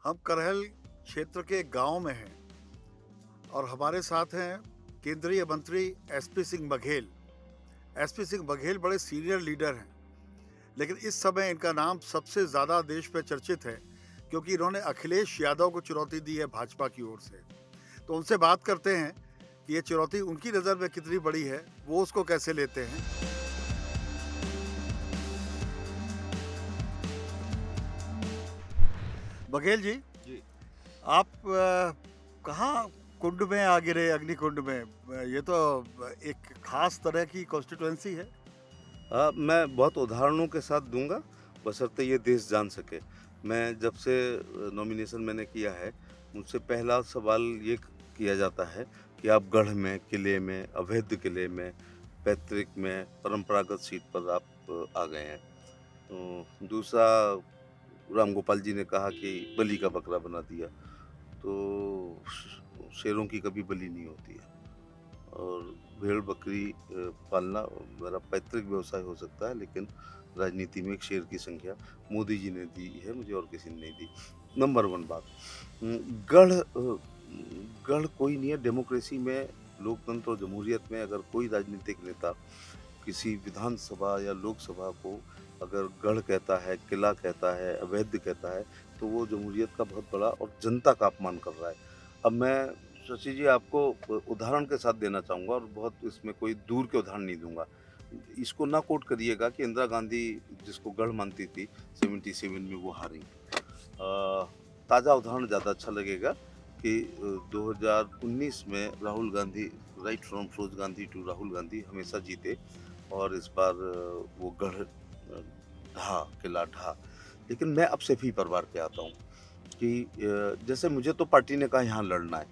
हम करहल क्षेत्र के गांव में हैं और हमारे साथ हैं केंद्रीय मंत्री एसपी सिंह बघेल। एसपी सिंह बघेल बड़े सीनियर लीडर हैं, लेकिन इस समय इनका नाम सबसे ज़्यादा देश में चर्चित है क्योंकि इन्होंने अखिलेश यादव को चुनौती दी है भाजपा की ओर से। तो उनसे बात करते हैं कि ये चुनौती उनकी नज़र में कितनी बड़ी है, वो उसको कैसे लेते हैं। बघेल जी, जी। आप कहाँ कुंड में आ गिरे, अग्निकुंड में? ये तो एक खास तरह की कॉन्स्टिट्यूएंसी है। मैं बहुत उदाहरणों के साथ दूँगा, बशर्ते ये देश जान सके। मैं जब से नॉमिनेशन मैंने किया है, मुझसे पहला सवाल ये किया जाता है कि आप गढ़ में, किले में, अवैध किले में, पैतृक में, परंपरागत सीट पर आप आ गए हैं। दूसरा, राम गोपाल जी ने कहा कि बलि का बकरा बना दिया, तो शेरों की कभी बलि नहीं होती है। और भेड़-बकरी पालना मेरा पैतृक व्यवसाय हो सकता है, लेकिन राजनीति में एक शेर की संख्या मोदी जी ने दी है मुझे, और किसी ने नहीं दी। नंबर 1 बात, उम, गढ़ गढ़ कोई नहीं है डेमोक्रेसी में, लोकतंत्र और जमहूरियत में। अगर कोई राजनीतिक नेता किसी विधानसभा या लोकसभा को अगर गढ़ कहता है, किला कहता है, अवैध कहता है, तो वो जमहूरियत का बहुत बड़ा और जनता का अपमान कर रहा है। अब मैं शशि जी आपको उदाहरण के साथ देना चाहूँगा, और बहुत इसमें कोई दूर के उदाहरण नहीं दूँगा। इसको ना कोट करिएगा कि इंदिरा गांधी जिसको गढ़ मानती थी 77 में वो हारी। ताज़ा उदाहरण ज़्यादा अच्छा लगेगा कि 2019 में Rahul Gandhi, right from Feroze Gandhi to Rahul Gandhi, हमेशा जीते, और इस बार वो गढ़ ढहा, किला ढहा। लेकिन मैं अब सैफी परिवार पे आता हूँ कि जैसे मुझे तो पार्टी ने कहा यहाँ लड़ना है,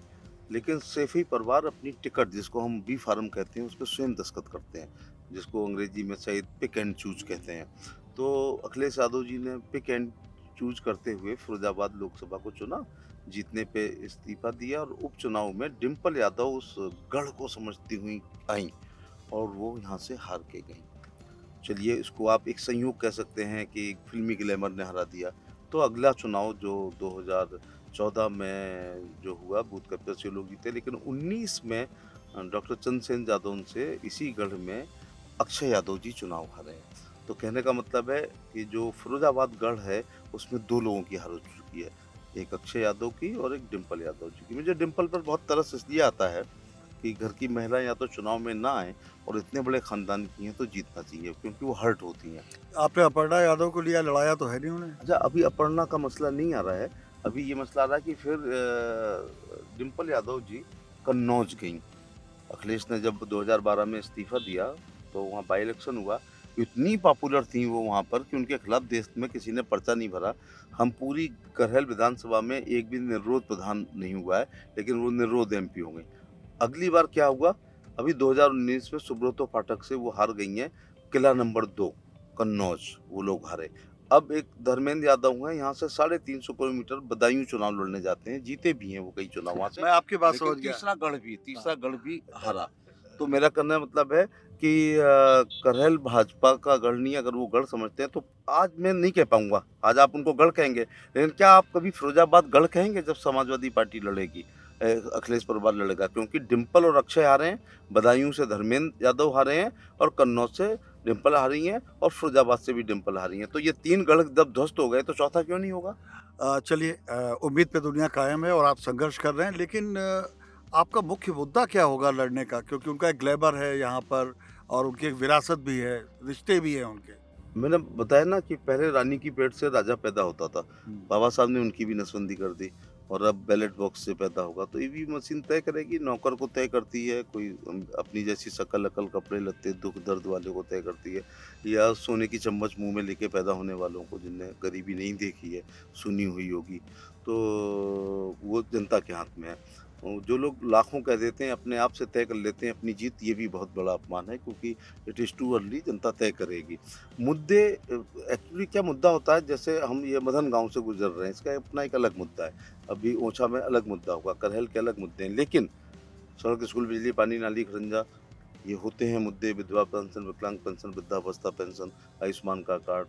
लेकिन सैफी परिवार अपनी टिकट, जिसको हम बी फार्म कहते हैं, उस पे स्वयं दस्तखत करते हैं, जिसको अंग्रेजी में शायद पिक एंड चूज कहते हैं। तो अखिलेश यादव जी ने पिक एंड चूज करते हुए फिरोजाबाद लोकसभा को चुना, जीतने पे इस्तीफा दिया, और उपचुनाव में डिम्पल यादव उस गढ़ को समझती हुई आई, और वो यहाँ से हार के गई। चलिए, इसको आप एक संयोग कह सकते हैं कि फ़िल्मी ग्लैमर ने हरा दिया। तो अगला चुनाव जो 2014 में जो हुआ, बूथ कब्जा से लोग जीते, लेकिन 19 में डॉक्टर चंद्रसेन यादव से इसी गढ़ में अक्षय यादव जी चुनाव हारे हैं। तो कहने का मतलब है कि जो फिरोजाबाद गढ़ है, उसमें 2 लोगों की हार हो चुकी है। एक अक्षय यादव की और एक डिम्पल यादव जी की। मुझे डिम्पल पर बहुत तरस इसलिए आता है कि घर की महिला या तो चुनाव में ना आए, और इतने बड़े खानदान की हैं तो जीतना चाहिए, क्योंकि वो हर्ट होती हैं। आपने अपर्णा यादव को लिया, लड़ाया तो है नहीं उन्हें। अच्छा, अभी अपर्णा का मसला नहीं आ रहा है, अभी ये मसला आ रहा है कि फिर डिम्पल यादव जी कन्नौज गईं। अखिलेश ने जब 2012 में इस्तीफा दिया, तो वहाँ बाई इलेक्शन हुआ। इतनी पॉपुलर थी वो वहाँ पर कि उनके खिलाफ देश में किसी ने पर्चा नहीं भरा। हम पूरी करहल विधानसभा में एक भी निर्विरोध प्रधान नहीं हुआ है, लेकिन वो निर्विरोध एमपी हो गई। अगली बार क्या हुआ, अभी 2019 में सुब्रतो पाठक से वो हार गई हैं, किला नंबर 2 कन्नौज, वो लोग हारे। अब एक धर्मेंद्र यादव हैं, यहाँ से 350 किलोमीटर बदायूं चुनाव लड़ने जाते हैं, जीते भी हैं वो कई चुनाव वहाँ से, मैं आपकी बात लेकिन समझ गया। तीसरा गढ़ भी हारा। तो मेरा कहने का मतलब है कि करहल भाजपा का गढ़ नहीं है। अगर वो गढ़ समझते हैं तो आज मैं नहीं कह पाऊंगा, आज आप उनको गढ़ कहेंगे, लेकिन क्या आप कभी फिरोजाबाद गढ़ कहेंगे जब समाजवादी पार्टी लड़ेगी, अखिलेश परिवार लड़ेगा? क्योंकि डिम्पल और अक्षय हारे हैं, बदायूं से धर्मेंद्र यादव हारे हैं, और कन्नौज से डिम्पल हारी हैं, और फिरोजाबाद से भी डिम्पल हारी हैं। तो ये 3 गढ़ जब ध्वस्त हो गए, तो चौथा क्यों नहीं होगा? चलिए, उम्मीद पे दुनिया कायम है और आप संघर्ष कर रहे हैं, लेकिन आपका मुख्य मुद्दा क्या होगा लड़ने का? क्योंकि उनका एक ग्लैमर है यहाँ पर और उनकी एक विरासत भी है, रिश्ते भी हैं उनके। मैंने बताया ना कि पहले रानी की पेट से राजा पैदा होता था। बाबा साहब ने उनकी भी नसबंदी कर दी, और अब बैलेट बॉक्स से पैदा होगा। तो ईवीएम मशीन तय करेगी, नौकर को तय करती है, कोई अपनी जैसी शकल अकल, कपड़े लत्ते, दुख दर्द वाले को तय करती है, या सोने की चम्मच मुंह में लेके पैदा होने वालों को, जिनने गरीबी नहीं देखी है, सुनी हुई होगी। तो वो जनता के हाथ में है। जो लोग लाखों कह देते हैं, अपने आप से तय कर लेते हैं अपनी जीत, ये भी बहुत बड़ा अपमान है, क्योंकि इट इज़ टू अर्ली, जनता तय करेगी। मुद्दे एक्चुअली क्या मुद्दा होता है, जैसे हम ये मदन गाँव से गुजर रहे हैं, इसका अपना एक अलग मुद्दा है। अभी ओछा में अलग मुद्दा होगा, करहल के अलग मुद्दे हैं, लेकिन सड़क, स्कूल, बिजली, पानी, नाली, खरंजा, ये होते हैं मुद्दे। विधवा पेंशन, विकलांग पेंशन, वृद्धावस्था पेंशन, आयुष्मान का कार्ड,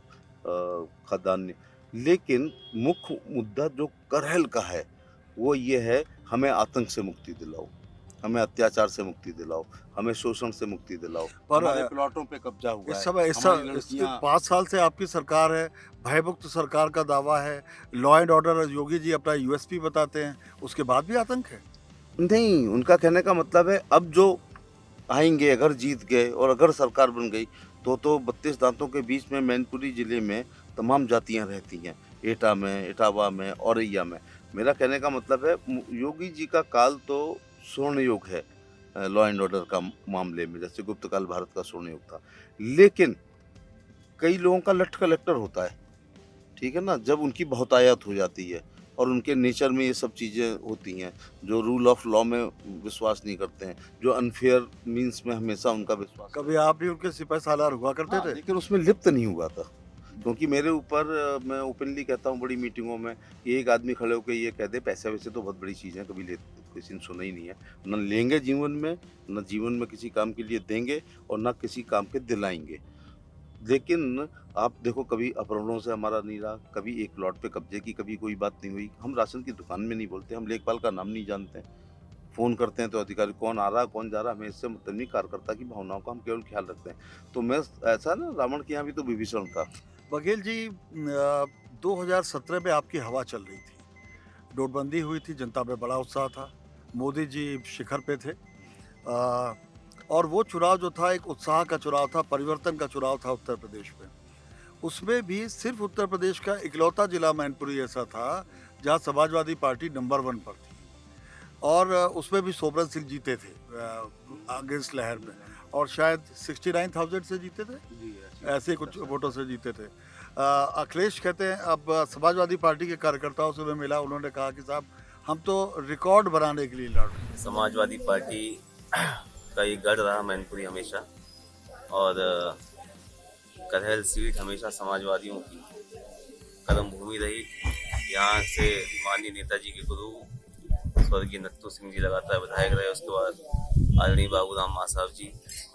खाद्यान्न। लेकिन मुख्य मुद्दा जो करहल का है, वो ये है, हमें आतंक से मुक्ति दिलाओ, हमें अत्याचार से मुक्ति दिलाओ, हमें शोषण से मुक्ति दिलाओ। पर हमारे प्लॉटों पे कब्जा हुआ इस है, समय हमारी लड़कियाँ 5 साल से आपकी सरकार है, भयमुक्त सरकार का दावा है, law and order Yogi ji अपना यूएसपी बताते हैं, उसके बाद भी आतंक है? नहीं, उनका कहने का मतलब है अब जो आएँगे, अगर जीत गए और अगर सरकार बन गई, तो 32 दाँतों के बीच में मैनपुरी ज़िले में तमाम जातियाँ रहती हैं, एटा में, इटावा में, औरैया में। मेरा कहने का मतलब है योगी जी का काल तो स्वर्ण युग है लॉ एंड ऑर्डर का मामले में, जैसे गुप्त काल भारत का स्वर्ण युग था। लेकिन कई लोगों का लठ कलेक्टर होता है, ठीक है ना? जब उनकी बहुतायत हो जाती है और उनके नेचर में ये सब चीज़ें होती हैं, जो रूल ऑफ लॉ में विश्वास नहीं करते हैं, जो अनफेयर मीन्स में हमेशा उनका विश्वास। कभी आप भी उनके सिपाही सालार हुआ करते हाँ, थे? लेकिन उसमें लिप्त नहीं हुआ था, क्योंकि मेरे ऊपर मैं ओपनली कहता हूँ बड़ी मीटिंगों में कि एक आदमी खड़े होकर ये कह दे पैसे वैसे तो बहुत बड़ी चीज़ है, कभी ले किसी ने सुना ही नहीं है। ना लेंगे जीवन में, ना जीवन में किसी काम के लिए देंगे और ना किसी काम के दिलाएँगे। लेकिन आप देखो कभी अपहरणों से हमारा नहीं रहा, कभी एक प्लॉट पे कब्जे की कभी कोई बात नहीं हुई। हम राशन की दुकान में नहीं बोलते, हम लेखपाल का नाम नहीं जानते हैं। फ़ोन करते हैं तो अधिकारी कौन आ रहा है, कौन जा रहा है, हमें इससे मतलब नहीं, कार्यकर्ता की भावनाओं का हम केवल ख्याल रखते हैं। तो मैं ऐसा ना रावण के यहाँ भी तो विभीषण था। बघेल जी 2017 में आपकी हवा चल रही थी, नोटबंदी हुई थी, जनता में बड़ा उत्साह था, मोदी जी शिखर पे थे, अ, और वो चुनाव जो था एक उत्साह का चुनाव था, परिवर्तन का चुनाव था उत्तर प्रदेश में। उसमें भी सिर्फ उत्तर प्रदेश का इकलौता जिला मैनपुरी ऐसा था जहाँ समाजवादी पार्टी नंबर 1 पर थी, और उसमें भी सोबरन सिंह जीते थे अगेंस्ट लहर में, और शायद 69,000 से जीते थे, ऐसे कुछ वोटों से जीते थे। अखिलेश कहते हैं, अब समाजवादी पार्टी के कार्यकर्ताओं से मैं मिला, उन्होंने कहा कि साहब हम तो रिकॉर्ड बनाने के लिए लड़ रहे हैं। समाजवादी पार्टी का ये गढ़ रहा मैनपुरी हमेशा, और करहल सीट हमेशा समाजवादियों की कर्म भूमि रही। यहाँ से माननीय नेताजी के गुरु स्वर्गीय नत्थू सिंह जी लगातार विधायक रहे, उसके बाद आदरणीय बाबूराम मासाब जी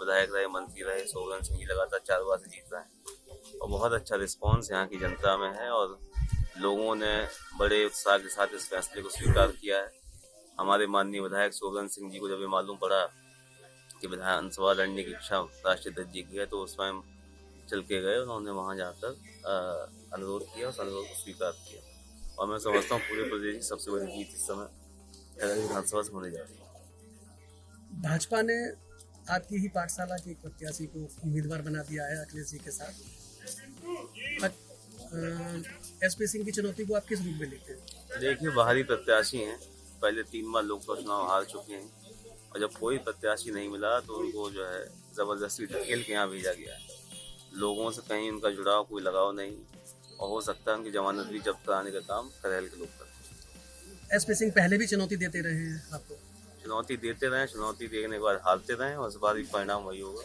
विधायक रहे, मंत्री रहे, सोबरन सिंह जी लगातार 4 बार से जीत रहे हैं और बहुत अच्छा रिस्पॉन्स यहाँ की जनता में है और लोगों ने बड़े उत्साह के साथ इस फैसले को स्वीकार किया है। हमारे माननीय विधायक सोबरन सिंह जी को जब ये मालूम पड़ा कि विधानसभा लड़ने की इच्छा राष्ट्रीय अध्यक्ष जी की है, तो स्वयं चल के गए, उन्होंने वहाँ जाकर अनुरोध किया, उस अनुरोध को स्वीकार किया और मैं समझता हूँ पूरे प्रदेश की सबसे बड़ी जीत इस समय विधानसभा से होने जा रही है। भाजपा ने आपकी ही पाठशाला के एक प्रत्याशी को उम्मीदवार बना दिया है अखिलेश जी के साथ। एसपी सिंह की चुनौती को आप किस रूप में लेते हैं? देखिए, बाहरी प्रत्याशी हैं, पहले 3 बार लोकसभा चुनाव हार चुके हैं और जब कोई प्रत्याशी नहीं मिला तो उनको जो है ज़बरदस्ती धकेल के यहाँ भेजा गया है। लोगों से कहीं उनका जुड़ाव, कोई लगाव नहीं, और हो सकता है उनकी जमानत भी जब्त कराने का काम करहल के लोग करते हैं। एसपी सिंह पहले भी चुनौती देते रहे हैं आपको? चुनौती देते रहें, चुनौती देने के बाद हारते रहें और इस बार भी परिणाम वही होगा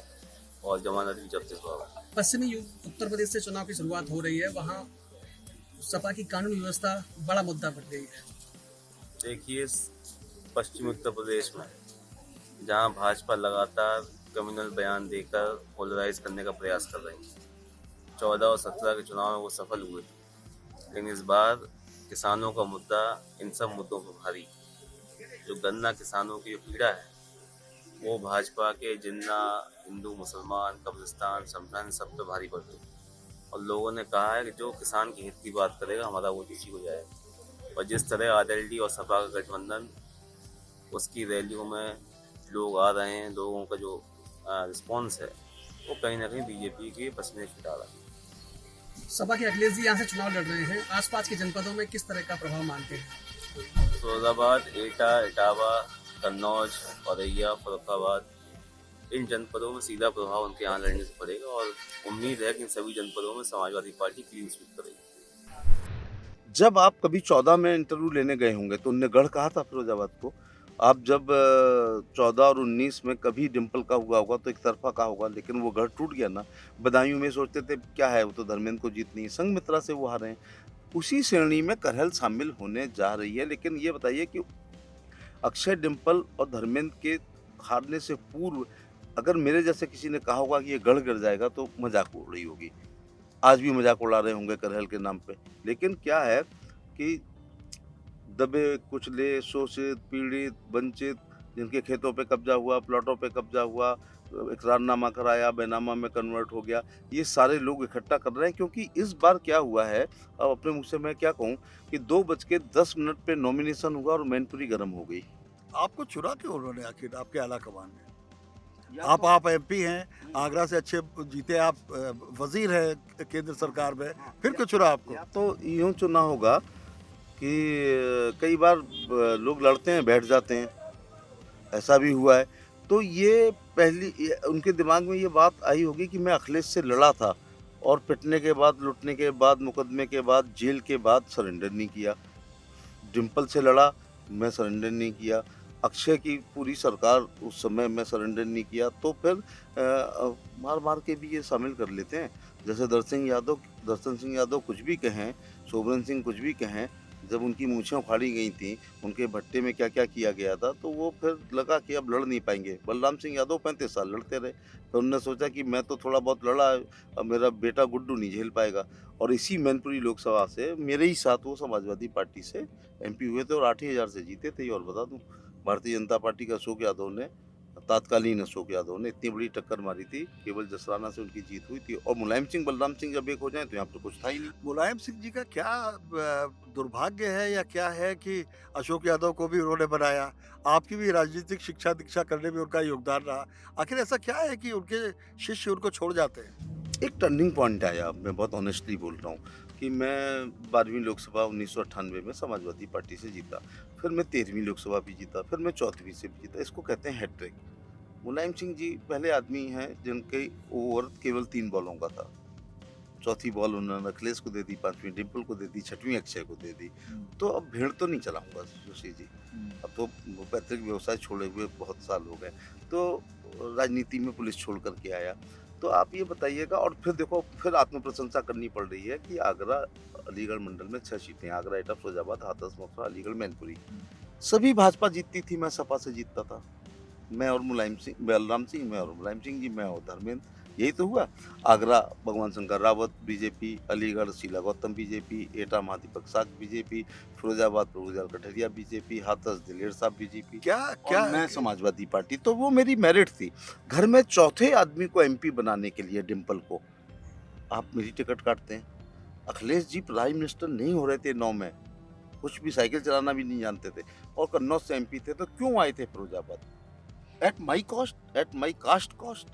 और जमानत भी जब्त होगा। पश्चिमी उत्तर प्रदेश से चुनाव की शुरुआत हो रही है, वहाँ सपा की कानून व्यवस्था बड़ा मुद्दा बन गई है। देखिए, पश्चिमी उत्तर प्रदेश में जहाँ भाजपा लगातार कम्युनल बयान देकर पोलराइज करने का प्रयास कर रही है, 14 और 17 के चुनाव में वो सफल हुए, लेकिन इस बार किसानों का मुद्दा इन सब मुद्दों पर भारी, जो गन्ना किसानों की पीड़ा है वो भाजपा के जिन्ना, हिंदू, मुसलमान, कब्रिस्तान, शमशान सब पे भारी पड़ गई और लोगों ने कहा है कि जो किसान के हित की बात करेगा हमारा वोट इसी को जाएगा। और जिस तरह आरएलडी और सपा का गठबंधन, उसकी रैलियों में लोग आ रहे हैं, लोगों का जो रिस्पॉन्स है वो कहीं ना कहीं बीजेपी के पसीने छुटा रहा है। सपा के अखिलेश जी यहाँ से चुनाव लड़ रहे हैं, आसपास के जनपदों में किस तरह का प्रभाव मानते हैं? फिरोजाबाद, एटा, इटावा, कन्नौज, औरैया, फर्रुखाबाद, इन जनपदों में सीधा प्रभाव उनके यहाँ लड़ने से पड़ेगा और उम्मीद है कि इन सभी जनपदों में समाजवादी पार्टी क्लीन स्वीप करेगी। जब आप कभी 14 में इंटरव्यू लेने गए होंगे तो उनने गढ़ कहा था फिरोजाबाद को। आप जब 14 और 19 में कभी डिम्पल का हुआ होगा तो एक तरफा का होगा, लेकिन वो गढ़ टूट गया ना। बदायूं में सोचते थे क्या है, वो तो धर्मेंद्र को जीतनी है, संघमित्रा से वो हारे हैं। उसी श्रेणी में करहल शामिल होने जा रही है। लेकिन ये बताइए कि अक्षय, डिम्पल और धर्मेंद्र के हारने से पूर्व अगर मेरे जैसे किसी ने कहा होगा कि ये गढ़ गिर जाएगा तो मजाक उड़ रही होगी। आज भी मजाक उड़ा रहे होंगे करहल के नाम पे। लेकिन क्या है कि दबे कुचले, शोषित, पीड़ित, वंचित, जिनके खेतों पे कब्जा हुआ, प्लॉटों पे कब्जा हुआ, इकरारनामा कराया, बैनामा में कन्वर्ट हो गया, ये सारे लोग इकट्ठा कर रहे हैं। क्योंकि इस बार क्या हुआ है, अब अपने मुँह से मैं क्या कहूँ, कि 2:10 पे नॉमिनेशन हुआ और मैनपुरी गर्म हो गई। आपको चुना क्यों उन्होंने आखिर आपके आला कमान ने? या आप तो- आप एमपी हैं, आगरा से अच्छे जीते आप, वजीर हैं केंद्र सरकार में, फिर क्यों चुना आपको? या तो यूं चुना होगा कि कई बार लोग लड़ते हैं, बैठ जाते हैं, ऐसा भी हुआ है। तो ये उनके दिमाग में ये बात आई होगी कि मैं अखिलेश से लड़ा था और पिटने के बाद, लुटने के बाद, मुकदमे के बाद, जेल के बाद सरेंडर नहीं किया। डिम्पल से लड़ा, मैं सरेंडर नहीं किया। अक्षय की पूरी सरकार उस समय मैं सरेंडर नहीं किया। तो फिर मार मार के भी ये शामिल कर लेते हैं। जैसे दर्शन सिंह यादव कुछ भी कहें, सोबरन सिंह कुछ भी कहें, जब उनकी मूछें उखाड़ी गई थी, उनके भट्टे में क्या क्या किया गया था, तो वो फिर लगा कि अब लड़ नहीं पाएंगे। बलराम सिंह यादव 35 साल लड़ते रहे, फिर उन्होंने सोचा कि मैं तो थोड़ा बहुत लड़ा, अब मेरा बेटा गुड्डू नहीं झेल पाएगा। और इसी मैनपुरी लोकसभा से मेरे ही साथ वो समाजवादी पार्टी से एमपी हुए थे और 8,000 से जीते थे। और बता दूं, भारतीय जनता पार्टी का तत्कालीन अशोक यादव ने इतनी बड़ी टक्कर मारी थी, केवल जसराना से उनकी जीत हुई थी। और मुलायम सिंह, बलराम सिंह जब एक हो जाए तो यहाँ पर कुछ था ही नहीं। मुलायम सिंह जी का क्या दुर्भाग्य है या क्या है कि अशोक यादव को भी उन्होंने बनाया? आपकी भी राजनीतिक शिक्षा दीक्षा करने में उनका योगदान रहा। आखिर ऐसा क्या है कि उनके शिष्य उनको छोड़ जाते हैं? एक टर्निंग पॉइंट आया, मैं बहुत ऑनेस्टली बोल रहा हूँ, कि मैं 12वीं लोकसभा 1998 में समाजवादी पार्टी से जीता, फिर मैं 13वीं लोकसभा भी जीता, फिर मैं 4वीं से भी जीता। इसको कहते हैं हैट्रिक। मुलायम सिंह जी पहले आदमी हैं जिनके ओवर केवल 3 बॉलों का था। चौथी बॉल उन्होंने अखिलेश को दे दी, 5वीं डिम्पल को दे दी, 6वीं अक्षय को दे दी। तो अब भेड़ तो नहीं चलाऊंगा जोशी जी, अब तो पैतृक व्यवसाय छोड़े हुए बहुत साल हो गए, तो राजनीति में पुलिस छोड़ करके आया। तो आप ये बताइएगा। और फिर देखो, फिर आत्म प्रशंसा करनी पड़ रही है कि आगरा अलीगढ़ मंडल में 6 सीटें, आगरा, एटा, फिरोजाबाद, हाथरस, मथुरा, अलीगढ़, मैनपुरी, सभी भाजपा जीतती थी, मैं सपा से जीतता था। मैं और मुलायम सिंह, बलराम सिंह, मैं और मुलायम सिंह जी, मैं और धर्मेंद्र, यही तो हुआ। आगरा भगवान शंकर रावत बीजेपी, अलीगढ़ शीला गौतम बीजेपी, एटा महादीपक साग बीजेपी, फिरोजाबाद प्रभुदयाल कठरिया बीजेपी, हाथरस दिलेर साहब बीजेपी, क्या मैं समाजवादी पार्टी। तो वो मेरी मेरिट थी। घर में चौथे आदमी को एमपी बनाने के लिए, डिम्पल को, आप मेरी टिकट काटते हैं। अखिलेश जी प्राइम मिनिस्टर नहीं हो रहे थे 9 में, कुछ भी साइकिल चलाना भी नहीं जानते थे, और कन्नौज से एमपी थे, तो क्यों आए थे Firozabad? At my cost, at my caste cost,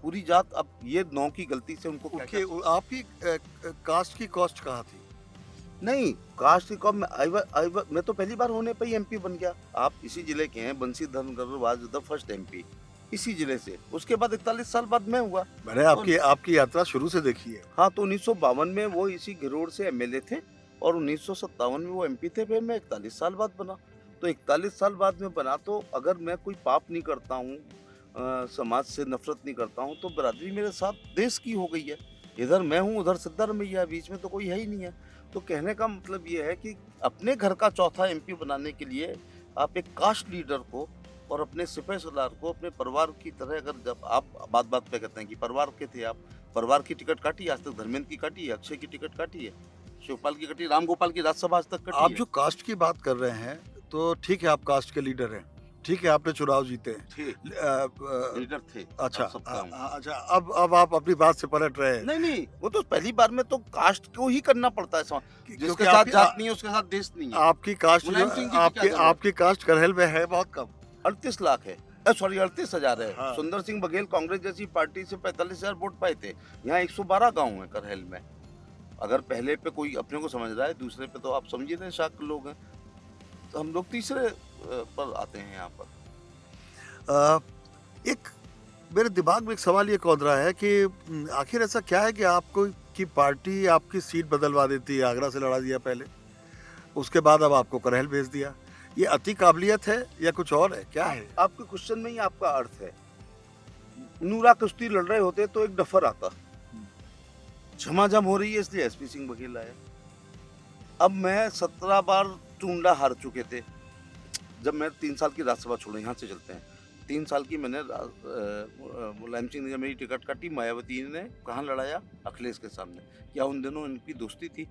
पूरी जात। अब ये 9 की गलती से उनको आपकी कास्ट की कॉस्ट कहाँ थी? नहीं, कास्ट की कॉस्ट मैं तो पहली बार होने पे ही एमपी बन गया। आप इसी जिले के हैं, Banshidhar was the first MP इसी जिले से। उसके बाद 41 साल बाद मैं हुआ। मैंने आपकी यात्रा शुरू से देखी है। हाँ, तो 1952 में वो इसी गिरोड़ से एमएलए थे और 1957 में वो एमपी थे। फिर मैं 41 साल बाद बना। तो 41 साल बाद में बना, तो अगर मैं कोई पाप नहीं करता हूँ, समाज से नफरत नहीं करता हूँ, तो बरादरी मेरे साथ देश की हो गई है। इधर मैं हूँ, उधर सिद्धारमैया, बीच में तो कोई है ही नहीं है। तो कहने का मतलब ये है कि अपने घर का चौथा एमपी बनाने के लिए आप एक कास्ट लीडर को और अपने सिपह सलार को अपने परिवार की तरह, अगर जब आप बात पे कहते हैं कि परिवार के थे आप, परिवार की टिकट काटी, आज तक धर्मेंद्र की काटी है, अक्षय की टिकट काटी है, शिवपाल की काटी, राम गोपाल की राज्यसभा आज तक काटी आप है। जो कास्ट की बात कर रहे हैं, तो ठीक है, आप कास्ट के लीडर हैं, ठीक है, आपने चुनाव जीते थे, लीडर थे। अच्छा, आप सबका हूँ। अच्छा, अब आप अपनी बात से पलट रहे हैं। नहीं, वो तो पहली बार में तो कास्ट को ही करना पड़ता है। जिसके क्योंकि साथ जात नहीं है उसके साथ देश नहीं है। आपकी कास्ट मुलायम सिंह जी की क्या जरूरत? आपकी कास्ट करहल में है बहुत कम। 38 लाख है, सॉरी 38,000 है। हाँ। सुंदर सिंह बघेल कांग्रेस जैसी पार्टी से 45,000 वोट पाए थे। यहाँ 112 गांव है करहल में। अगर पहले पे कोई अपने को समझ रहा है, दूसरे पे तो आप समझिए रहे शाक्त लोग हैं, तो हम लोग तीसरे पर आते हैं यहाँ पर। एक मेरे दिमाग में एक सवाल ये कौंध रहा है कि आखिर ऐसा क्या है कि आपको की पार्टी आपकी सीट बदलवा देती है? आगरा से लड़ा दिया पहले, उसके बाद अब आपको करहल भेज दिया। ये अति काबिलियत है या कुछ और है, क्या है? आपके क्वेश्चन में ही आपका अर्थ है। नूरा कुश्ती लड़ रहे होते तो एक डफर आता, झमाझम हो रही है इसलिए एसपी सिंह बघेल आया। अब मैं 17 बार टूंडा हार चुके थे जब मैं 3 साल की राज्यसभा छोड़े। यहाँ से चलते हैं, 3 साल की मैंने मुलायम सिंह ने जब मेरी टिकट काटी, मायावती ने कहाँ लड़ाया? अखिलेश के सामने। क्या उन दिनों इनकी दोस्ती थी?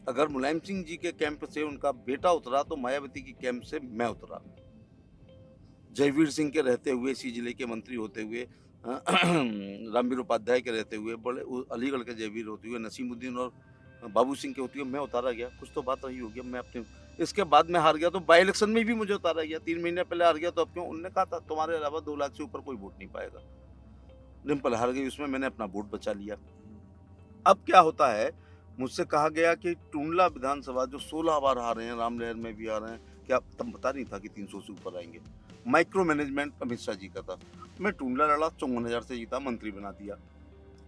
अगर मुलायम सिंह जी के कैंप से उनका बेटा उतरा तो मायावती की कैंप से मैं उतरा। जयवीर सिंह के रहते हुए, इसी जिले के मंत्री होते हुए, रामवीर उपाध्याय के रहते हुए, बड़े अलीगढ़ के जयवीर होते हुए, नसीमुद्दीन और बाबू सिंह के होते हुए मैं उतारा गया। कुछ तो बात रही होगी। मैं अपने इसके बाद में हार गया तो बाई इलेक्शन में भी मुझे उतारा गया। 3 महीने पहले हार गया तो अब क्यों? उन्होंने कहा था तुम्हारे अलावा 2 लाख से ऊपर कोई वोट नहीं पाएगा। डिम्पल हार गई, उसमें मैंने अपना वोट बचा लिया। अब क्या होता है, मुझसे कहा गया कि टूंडला विधानसभा जो 16 बार हारे हैं, रामलहर में भी आ रहे हैं, क्या तब पता नहीं था कि 300 से ऊपर आएंगे? माइक्रो मैनेजमेंट अमित शाह जी का था। मैं टूंडला लड़ा, 54,000 से जीता, मंत्री बना दिया।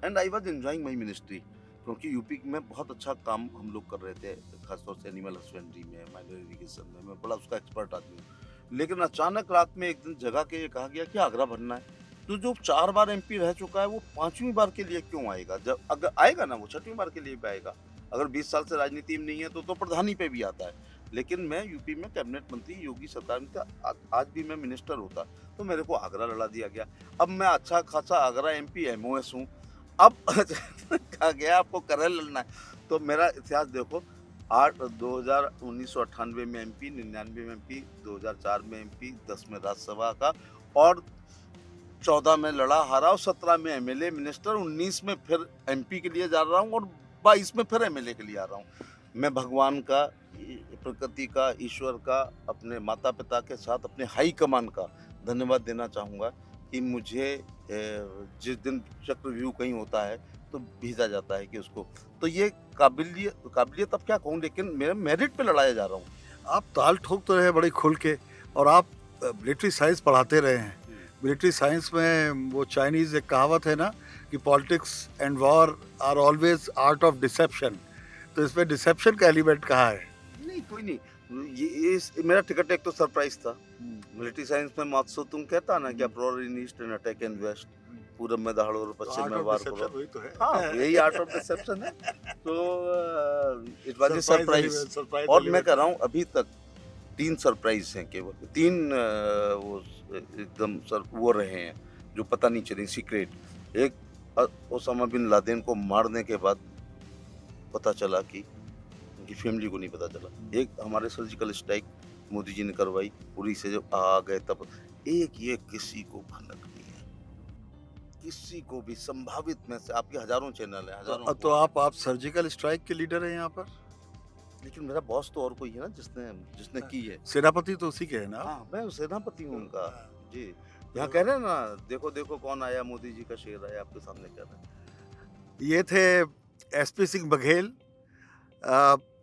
And I was enjoying my ministry, क्योंकि यूपी में बहुत अच्छा काम हम लोग कर रहे थे, खासतौर से एनिमल हस्बेंड्री में, माइनर इरीगेशन में। मैं बड़ा उसका एक्सपर्ट आदमी हूँ। लेकिन अचानक रात में एक दिन जगह के ये कहा गया कि आगरा भरना है। तो जो 4 बार एमपी रह चुका है वो 5वीं बार के लिए क्यों आएगा? जब अगर आएगा ना, वो 6वीं बार के लिए भी आएगा। अगर 20 साल से राजनीति में नहीं है तो प्रधानी पे भी आता है। लेकिन मैं यूपी में कैबिनेट मंत्री योगी सरकार में था, आज भी मैं मिनिस्टर होता तो मेरे को आगरा लड़ा दिया गया। अब मैं अच्छा खासा आगरा एमपी एमओएस हूँ। अब कहा गया आपको करल लड़ना है। तो मेरा इतिहास देखो, 1998 में एमपी, 99 में एमपी, 2004 में एमपी, 10 में राज्यसभा का, और 14 में लड़ा हारा, और 17 में एमएलए मिनिस्टर, 19 में फिर एमपी के लिए जा रहा हूँ, और 22 में फिर एमएलए के लिए आ रहा हूँ। मैं भगवान का, प्रकृति का, ईश्वर का, अपने माता पिता के साथ अपने हाई कमान का धन्यवाद देना चाहूँगा कि मुझे जिस दिन चक्रव्यूह कहीं होता है तो भेजा जाता है कि उसको, तो ये काबिलियत अब क्या कहूँ, लेकिन मेरे मेरिट पे लड़ाया जा रहा हूँ। आप ताल ठोक तो रहे बड़े खुल के, और आप मिलिट्री साइंस पढ़ाते रहे हैं। मिलिट्री साइंस में वो चाइनीज़ एक कहावत है ना कि politics and war are always art of deception. तो इसमें डिसेप्शन का एलिमेंट कहाँ है? नहीं, कोई नहीं। ये मेरा टिकट एक तो सरप्राइज था। मिलिट्री साइंस में मात्सो तुम कहता ना कि uproar in east and attack in west, पूरब में दहाड़ो और पश्चिम में वार करो। वही तो है। हाँ, यही आर्ट ऑफ डिसेप्शन है। तो इट वाज ए सरप्राइज। और मैं कह रहा हूँ अभी तक 3 सरप्राइज हैं केवल, 3 वो एकदम वो रहे हैं जो पता नहीं चले, सीक्रेट। एक ओसामा बिन लादेन को मारने के बाद पता चला कि उनकी फैमिली को नहीं पता चला। एक हमारे सर्जिकल स्ट्राइक मोदी जी ने करवाई, उरी से जब आ गए तब। एक ये किसी को भनक नहीं है, किसी को भी। संभावित में से आपके हजारों चैनल हैं, हजारों। तो आप सर्जिकल स्ट्राइक के लीडर हैं यहाँ पर। लेकिन मेरा बॉस तो और कोई है ना जिसने की है। सेनापति तो उसी के है ना। हाँ, मैं सेनापति हूँ उनका जी। यहाँ कह रहे हैं ना, देखो देखो कौन आया, मोदी जी का शेर आया, आपके सामने कह रहे हैं। ये थे एसपी सिंह बघेल।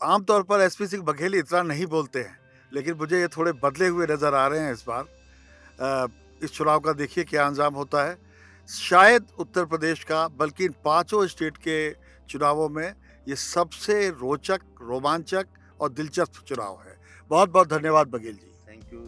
आमतौर पर एसपी सिंह बघेल इतना नहीं बोलते हैं, लेकिन मुझे ये थोड़े बदले हुए नज़र आ रहे हैं इस बार। इस चुनाव का देखिए क्या अंजाम होता है। शायद उत्तर प्रदेश का, बल्कि इन 5 स्टेट के चुनावों में ये सबसे रोचक, रोमांचक और दिलचस्प चुनाव है। बहुत बहुत धन्यवाद बघेल जी। Thank you.